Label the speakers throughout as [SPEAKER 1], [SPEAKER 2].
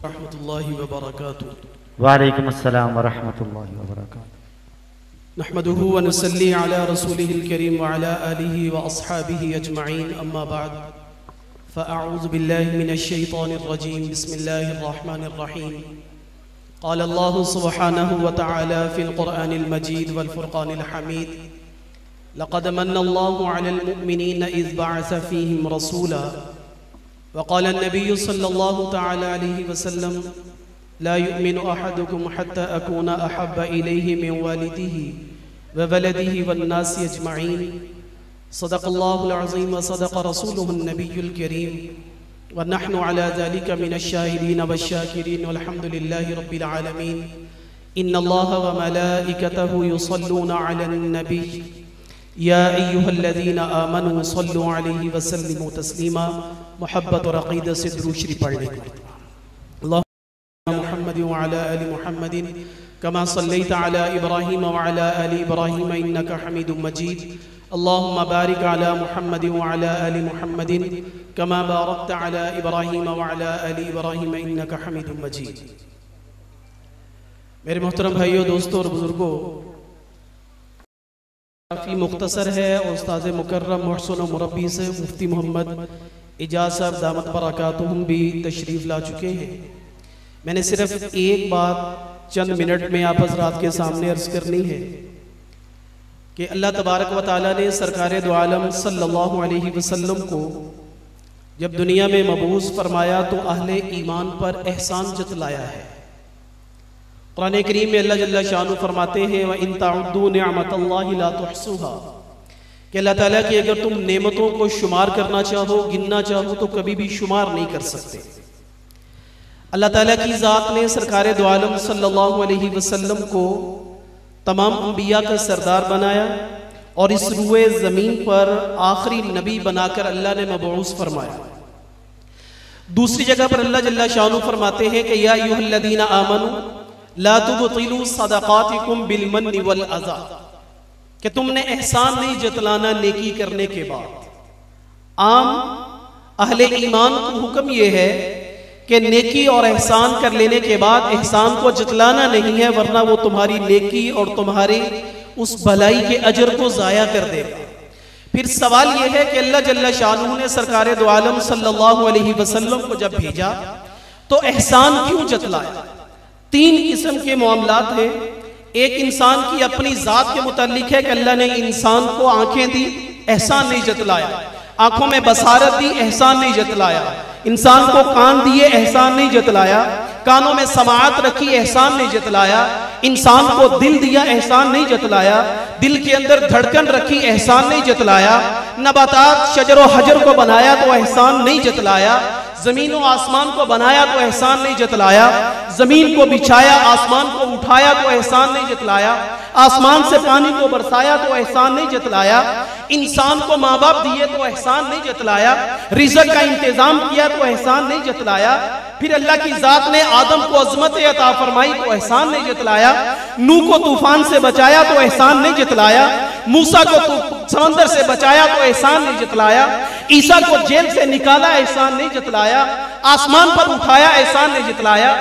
[SPEAKER 1] रहमतुल्लाहि व बरकातुहू।
[SPEAKER 2] वालेकुम अस्सलाम व रहमतुल्लाहि व बरकातुहू।
[SPEAKER 1] नहमदुहु व नुसल्ली अला रसूलिहिल करीम व अला आलिहि व अस्हाबिहि अजमईन, अम्मा बाद, फ़अऊज़ु बिल्लाहि मिनश शैतानिर रजीम, बिस्मिल्लाहिर रहमानिर रहीम। क़ाल अल्लाहु सुब्हानहु व तआला फ़िल क़ुरआनिल मजीद वल फ़ुरक़ानिल हमीद, लक़द मन्ना अल्लाहु अलल मुअमिनीना इज़ बअस फ़ीहिम रसूला व क़ाल अन्नबिय्यु सल्लल्लाहु तआला अलैहि वसल्लम ला युमिनु अहदुकुम हत्ता अकूना अहब्बा इलैहि मिन वालिदिही व वलदिही वन्नासि अजमईन। सदक़ल्लाहुल अज़ीम व सदक़ रसूलुहुन नबियुल करीम व नहनु अला ज़ालिका मिनश शाहिदीन वश्शाकिरीन वल्हम्दुलिल्लाहि रब्बिल आलमीन। इन्नल्लाहा व मलाइकतहु युसल्लूना अलन नबी या अय्युहल्लज़ीना आमनू सल्लु अलैहि व सल्लिमू तस्लीमा। मोहब्बत और अक़ीदत से दुरूद शरीफ पढ़ लें। मुहम्मदिन व अला आलि मुहम्मदिन कमा सल्लैता अला इब्राहीम व अला आलि इब्राहीम इन्नका हमीदुम मजीद। अल्लाहुम्मा बारिक अला मुहम्मदिन व अला आलि मुहम्मदिन कमा बारकता अला इब्राहीम व अला आलि इब्राहीम इन्नका हमीदुम मजीद। मेरे मोहतरम भाइयों, दोस्तों और बुजुर्गों, काफ़ी मुख्तसर है और उस्ताद मुकर्रम मुहसिन मुरब्बी से मुफ्ती मोहम्मद इजाज़ साहब दामत बरकातुहुम भी तशरीफ़ ला चुके हैं। मैंने सिर्फ एक बात चंद मिनट में आप हज़रात के सामने अर्ज़ करनी है कि अल्लाह तबारक व तआला ने सरकार दो आलम सल्लल्लाहु अलैहि वसल्लम को जब दुनिया में मबूस फरमाया तो अहले ईमान पर एहसान जतलाया है। कुरान करीम में अल्लाह जल्ला शानु फरमाते हैं व इन तअद्दू निअमतल्लाहि ला तुहसूहा, कि अल्लाह ताला की अगर तुम नेमतों को शुमार करना चाहो, गिनना चाहो तो कभी भी शुमार नहीं कर सकते। अल्लाह ताला की ज़ात ने सरकार दो आलम सल्लल्लाहु अलैहि वसल्लम को तमाम अंबिया का सरदार बनाया और इस रूए ज़मीन पर आखिरी नबी बनाकर अल्लाह ने मबऊस फरमाया। दूसरी जगह पर अल्लाह जल्ला शानु फरमाते हैं कि या अय्युहल्लज़ीना आमनू ला तुबतिलू सदक़ातिकुम बिलमन्नि वल अज़ा, कि तुमने एहसान नहीं जतलाना नेकी करने के बाद। आम अहले ईमान को हुक्म यह है कि नेकी और एहसान कर लेने के बाद एहसान को जतलाना नहीं है, वरना वो तुम्हारी नेकी और तुम्हारी उस भलाई के अजर को ज़ाया कर देगा। फिर सवाल यह है कि अल्लाह जल्ला शानहू ने सरकार दो आलम सल्लल्लाहु अलैहि वसल्लम को जब भेजा तो एहसान क्यों जतलाया? तीन किस्म के मामलात हैं। एक इंसान की अपनी ज़ात के मुताल्लिक है कि अल्लाह ने इंसान को आंखें दी, एहसान नहीं जतलाया। आंखों में बसारत दी, एहसान नहीं जतलाया। इंसान को कान दिए, एहसान नहीं जतलाया। कानों में समाअत रखी, एहसान नहीं जतलाया। इंसान को दिल दिया, एहसान नहीं जतलाया। दिल के अंदर धड़कन रखी, एहसान नहीं जतलाया। नबातात शजर व हजर को बनाया तो एहसान नहीं जतलाया। जमीन और आसमान को बनाया तो एहसान नहीं जतलाया। जमीन को बिछाया, आसमान को उठाया तो एहसान नहीं जतलाया। आसमान से पानी को बरसाया तो एहसान नहीं जतलाया। इंसान को माँ बाप दिए तो एहसान नहीं जतलाया। रिज़्क़ का इंतजाम किया तो एहसान नहीं जतलाया। फिर अल्लाह की ज़ात ने आदम को अज़मत अता फरमाई तो एहसान नहीं जतलाया। नूह को तूफान से बचाया तो एहसान नहीं जतलाया। मूसा को समंदर से बचाया तो एहसान नहीं जतलाया। ईसा को जेल से निकाला, एहसान नहीं जतलाया। आसमान पर उठाया, एहसान नहीं जतलाया।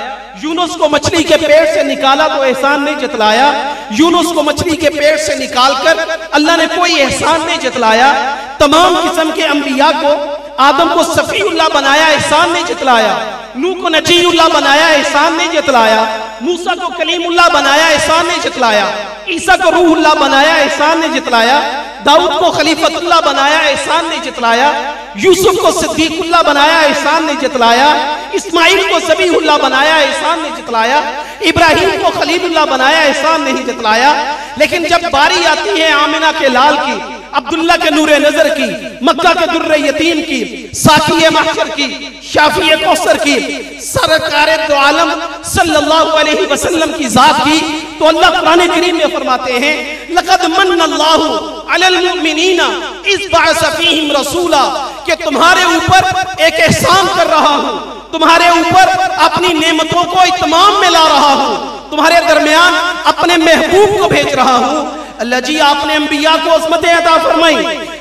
[SPEAKER 1] यूनुस को मछली के पेट से निकाला तो एहसान नहीं जतलाया। यूनुस को मछली के पेट से निकालकर अल्लाह ने कोई एहसान नहीं जतलाया। तमाम किस्म के अंबिया को आदम को सफीउल्लाह बनाया, एहसान नहीं जतलाया। नूह को नजीउल्लाह बनाया, एहसान नहीं जतलाया। मूसा को कलीमुल्लाह बनाया, एहसान नहीं जतलाया। ईसा को रूहुल्लाह बनाया, एहसान नहीं जतलाया। दाऊद को खलीफतुल्लाह बनाया, एहसान नहीं जतलाया। यूसुफ को सिद्दीकुल्लाह बनाया, एहसान नहीं जतलाया। इस्माइल को ज़बीहुल्लाह बनाया, एहसान नहीं जतलाया। इब्राहिम को खलीलुल्लाह बनाया, एहसान नहीं जतलाया। लेकिन जब बारी आती है आमिना के लाल की, अब्दुल्ला के नूरे नजर की, मक्का के दुर्रे यतीम की, साकिए महशर की, शाफिए कौसर की, सरकारे दो आलम सल्लल्लाहु अलैहि वसल्लम की जात की, तो अल्लाह कुरान करीम में फरमाते हैं लक़द मन्नल्लाहु अलल मुमिनीना इज़ बअस फ़ीहिम रसूला, कि तुम्हारे ऊपर एक एहसान कर रहा हूँ, तुम्हारे ऊपर अपनी नेमतों को इत्माम में ला रहा हूँ, तुम्हारे दरमियान अपने महबूब को भेज रहा हूँ। अल्लाह जी आपने अंबिया को अज़मतें अता फरमाई,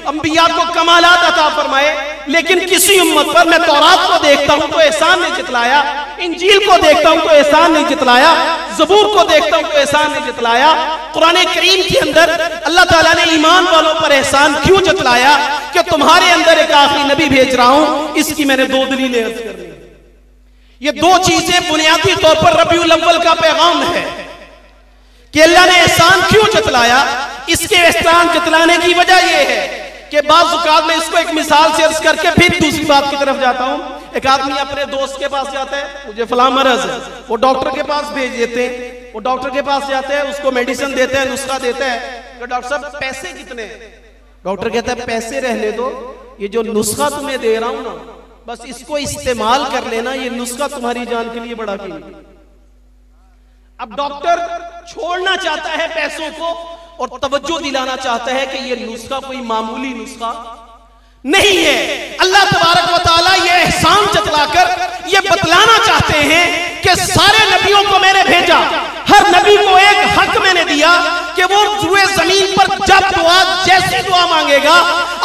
[SPEAKER 1] अंबिया को कमालात अता फरमाए, लेकिन किसी उम्मत पर मैं तौरात को देखता हूं तो एहसान नहीं जितलाया, इंजील को देखता हूं तो एहसान नहीं जितलाया, ज़बूर को देखता हूं तो एहसान नहीं जितलाया। कुरान करीम के अंदर अल्लाह ताला ने ईमान वालों पर एहसान क्यों जतलाया कि तुम्हारे अंदर एक आखिरी नबी भेज रहा हूं। इसकी मैंने दो दलीलें अर्ज करनी। ये दो चीजें बुनियादी तौर पर रबीउल अव्वल का पैगाम है कि अल्लाह ने एहसान क्यों जतलाया। इसके एहसान जतलाने की वजह यह है कि बाज़ औक़ात में इसको एक मिसाल से अर्ज करके फिर दूसरी बात की तरफ जाता हूं। एक आदमी अपने दोस्त के पास जाता है, मुझे फलां मरज है, वो डॉक्टर के पास भेज देते हैं, वो डॉक्टर के पास जाते हैं, उसको मेडिसिन देते हैं, नुस्खा देते हैं कि डॉक्टर साहब पैसे कितने हैं। डॉक्टर कहता है पैसे रहने दो, ये जो नुस्खा तुम्हें दे रहा हूं ना, बस इसको इस्तेमाल कर लेना, ये नुस्खा तुम्हारी जान के लिए बड़ा कीमती। अब डॉक्टर छोड़ना चाहता है पैसों को और तवज्जो दिलाना चाहता है कि ये नुस्खा कोई मामूली नुस्खा नहीं है। अल्लाह तबारक व तआला ये एहसान जतलाकर ये बतलाना चाहते हैं कि सारे नबियों को मैंने भेजा, हर नबी को एक हक मैंने दिया कि वो रुए जमीन पर जब दुआ जैसी दुआ मांगेगा,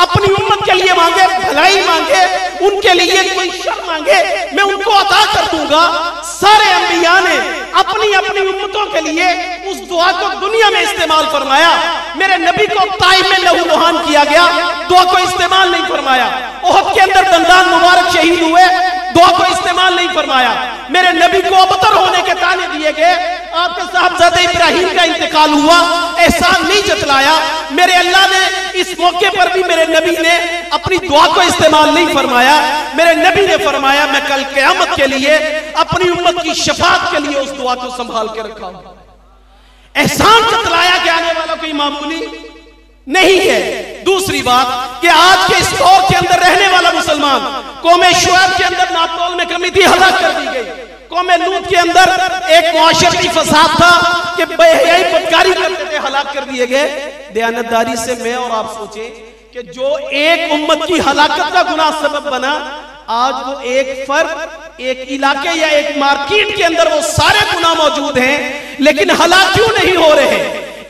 [SPEAKER 1] अपनी उम्मत के लिए मांगे, भलाई मांगे, उनके लिए कोई शर मांगे, मैं उनको अता कर दूंगा। सारे अंबिया ने अपनी अपनी उम्मतों के लिए उस दुआ को दुनिया में इस्तेमाल फरमाया। मेरे नबी को ताइफ में लहू लुहान किया गया, दुआ को इस्तेमाल नहीं फरमाया। ओहद के अंदर दंदान मुबारक शहीद हुए, दुआ को इस्तेमाल नहीं फरमाया। मेरे नबी को अबतर होने के ताने दिए गए, आपके साहबजादे इब्राहिम का इंतकाल हुआ, एहसान नहीं जतलाया। मेरे अल्लाह ने इस मौके पर भी मेरे नबी ने अपनी दुआ को इस्तेमाल नहीं फरमाया। मेरे नबी ने फरमाया मैं कल क़यामत के लिए अपनी उम्मत की शफाअत के लिए उस दुआ को संभाल के रखा हूं। एहसान जतलाया के आने वाला कोई मामूली नहीं है। दूसरी बात कि आज के इस दौर के अंदर रहने वाला मुसलमान, कौमे शुआब के अंदर नातौल में कमी थी, हलाक कर दी गई। कौमे लूत के अंदर एक मुआशरती फसाद था कि बेहयाई बदकारी करते थे, हलाक कर दिए गए। दयानतदारी से मैं और आप सोचें कि जो एक उम्मत की हलाकत का गुनाह सबब बना, आज वो एक फर्द, एक इलाके या एक मार्केट के अंदर वो सारे गुनाह मौजूद हैं, लेकिन हलाक क्यों नहीं हो रहे।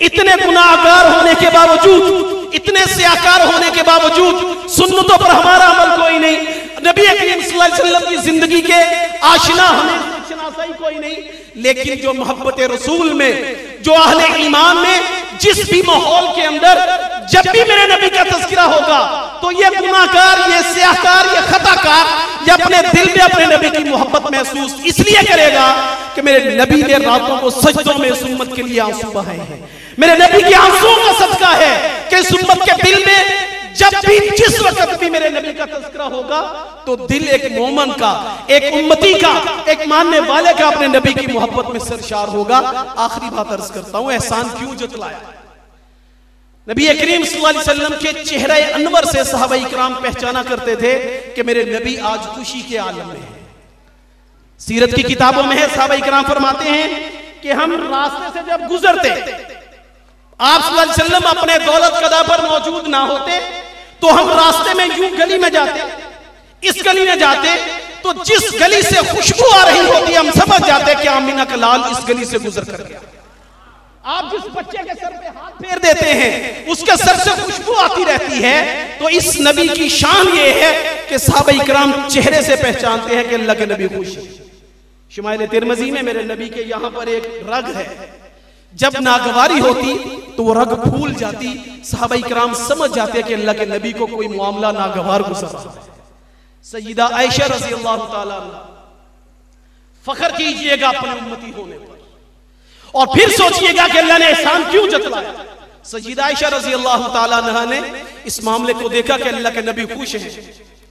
[SPEAKER 1] इतने गुनाहगार होने के बावजूद, इतने सियाकार होने के बावजूद सुन्नतों पर हमारा अमल कोई नहीं, नबी करीम सल्लल्लाहु अलैहि वसल्लम की जिंदगी के आशिना हमें शनासाई कोई नहीं। लेकिन जो मोहब्बत रसूल में, जो अहले ईमान में, जिस भी माहौल के अंदर जब भी मेरे नबी का तज़किरा होगा तो ये गुनाहगार, ये सियाकार, ये खताकार ये अपने दिल में अपने नबी की मोहब्बत महसूस इसलिए करेगा कि मेरे नबी ने रातों को सजदों में इस उम्मत के लिए आंसू बहाए हैं। मेरे नबी के आंसुओं का सदका है कि इस उम्मत के दिल में जब भी, जिस वक्त भी मेरे नबी का तज़किरा होगा तो दिल एक मोमन का, एक उम्मती का, एक मानने वाले का अपने नबी की मोहब्बत में सरशार होगा। आखिरी बात अर्ज करता हूं, एहसान क्यों जतलाया। नबी करीम सल्लल्लाहु अलैहि वसल्लम के चेहरे अनवर से सहाबा इकराम पहचाना करते थे कि मेरे नबी आज खुशी के आलम में है। सीरत की किताबों में है, सहाबा इकराम फरमाते हैं कि हम रास्ते से जब गुजरते, आप सल्लल्लाहु अलैहि वसल्लम अपने दौलत कदा पर मौजूद ना होते तो हम रास्ते में यूं गली में जाते, इस गली में जाते तो जिस गली से खुशबू आ रही होती हम समझ जाते कि आमीना का लाल इस गली से गुजर कर गया। आप जिस बच्चे के सर पे हाथ फेर देते हैं उसके सर से खुशबू आती रहती है। तो इस नबी की शान ये है कि सहाबा इकराम चेहरे से पहचानते हैं कि अल्लाह के नबी खुश है। शुमाइल तिरमिज़ी में मेरे नबी के यहां पर एक रग है, जब नागवारी होती तो वो रग फूल जाती, सहाबा इकराम समझ जाते कि अल्लाह के नबी को कोई मामला नागवार गुजर रहा है। सय्यदा आयशा रज़ी अल्लाह तआला अन्हा, फख्र कीजिएगा अपनी उम्मती होने पर और फिर सोचिएगा कि अल्लाह ने एहसान क्यों जतलाया। सय्यदा आयशा रज़ी अल्लाह तआला अन्हा ने इस मामले को देखा कि अल्लाह के नबी खुश हैं,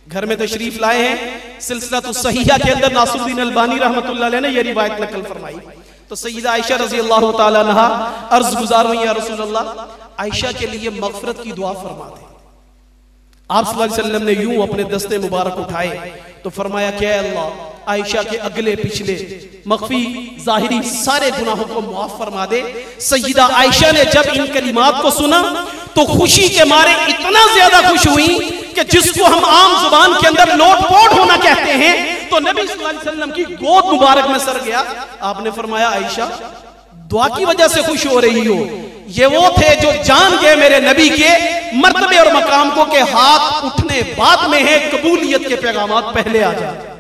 [SPEAKER 1] घर में तशरीफ लाए हैं। सिलसिलतुस सहीहा के अंदर नासिरुद्दीन अलबानी रहमतुल्लाह अलैह ने यह रिवायत नकल फरमाई। तो सय्यदा आयशा रज़ी अल्लाह तआला अन्हा अर्ज गुजार हुई, या रसूल अल्लाह, आयशा के लिए मग़फ़िरत की दुआ फरमा दें। आप सल्लल्लाहु अलैहि वसल्लम ने यूं अपने दस्ते मुबारक उठाए तो फरमाया कि अल्लाह, आयशा के अगले पिछले मख्फी ज़ाहिरी सारे गुनाहों को मुआफ़ फरमा दे। सय्यदा आयशा ने जब इन कलिमात को सुना तो खुशी के मारे इतना ज्यादा खुश हुई कि जिसको हम आम जुबान के अंदर लोटपोट होना कहते हैं, तो नबी सल्लल्लाहु अलैहि वसल्लम की गोद मुबारक में सर गया। आपने फरमाया, आयशा दुआ की वजह से खुश हो रही हो ये वो थे जो जान गए मेरे नबी के मर्तबे और मकाम को के हाथ उठने बाद में है, कबूलियत के पैगामात पहले आ जाए।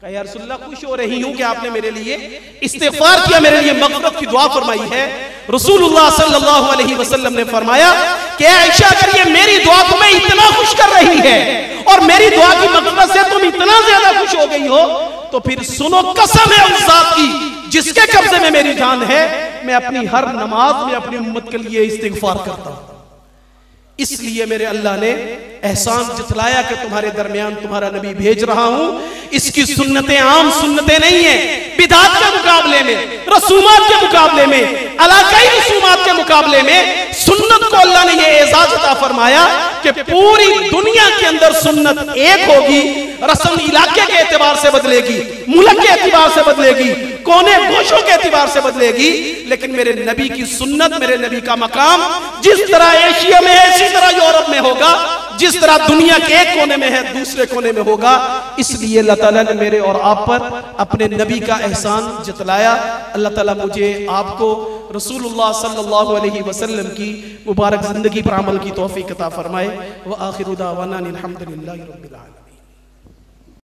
[SPEAKER 1] या रसूलल्लाह खुश हो रही हूं कि आपने मेरे लिए इस्तिग़फ़ार किया, मेरे लिए मग़फ़िरत की दुआ फरमाई है। रसूलुल्लाह सल्लल्लाहु अलैहि वसल्लम ने फरमाया कि आयशा अगर ये मेरी दुआ तुम्हें इतना खुश कर रही है और मेरी दुआ की मग़फ़िरत से तुम इतना ज्यादा खुश हो गई हो, तो फिर सुनो, कसम है उस ज़ात की जिसके कब्जे में मेरी जान है, मैं अपनी हर नमाज में अपनी उम्मत के लिए इस्तिग़फ़ार करता हूं। इसलिए मेरे अल्लाह ने एहसान जतलाया कि तुम्हारे दरमियान तुम्हारा नबी भेज रहा हूं। इसकी सुन्नतें आम सुन्नतें नहीं है, बिदात के मुकाबले में, रसूमात के मुकाबले में, इलाकाई रसूमात के मुकाबले में सुन्नत को अल्लाह ने यह एजाज अता फरमाया कि पूरी दुनिया के अंदर सुन्नत एक होगी। रस्म इलाके के एतबार से बदलेगी, मुल्क के एतबार से बदलेगी, कोने गोशों के एतबार से बदलेगी, लेकिन मेरे नबी की सुन्नत, मेरे नबी का मकाम जिस तरह एशिया में है, इसी तरह यूरोप में होगा, जिस तरह दुनिया के एक कोने में है दूसरे कोने में होगा। इसलिए अल्लाह ताला ने मेरे और आप पर अपने नबी का एहसान जतलाया। अल्लाह ताला मुझे आपको रसूलुल्लाह सल्लल्लाहु अलैहि वसल्लम की मुबारक जिंदगी पर अमल की तौफीक अता फरमाए। व आखिरु दावाना अनिल हम्दुलिल्लाहि रब्बिल आलमीन।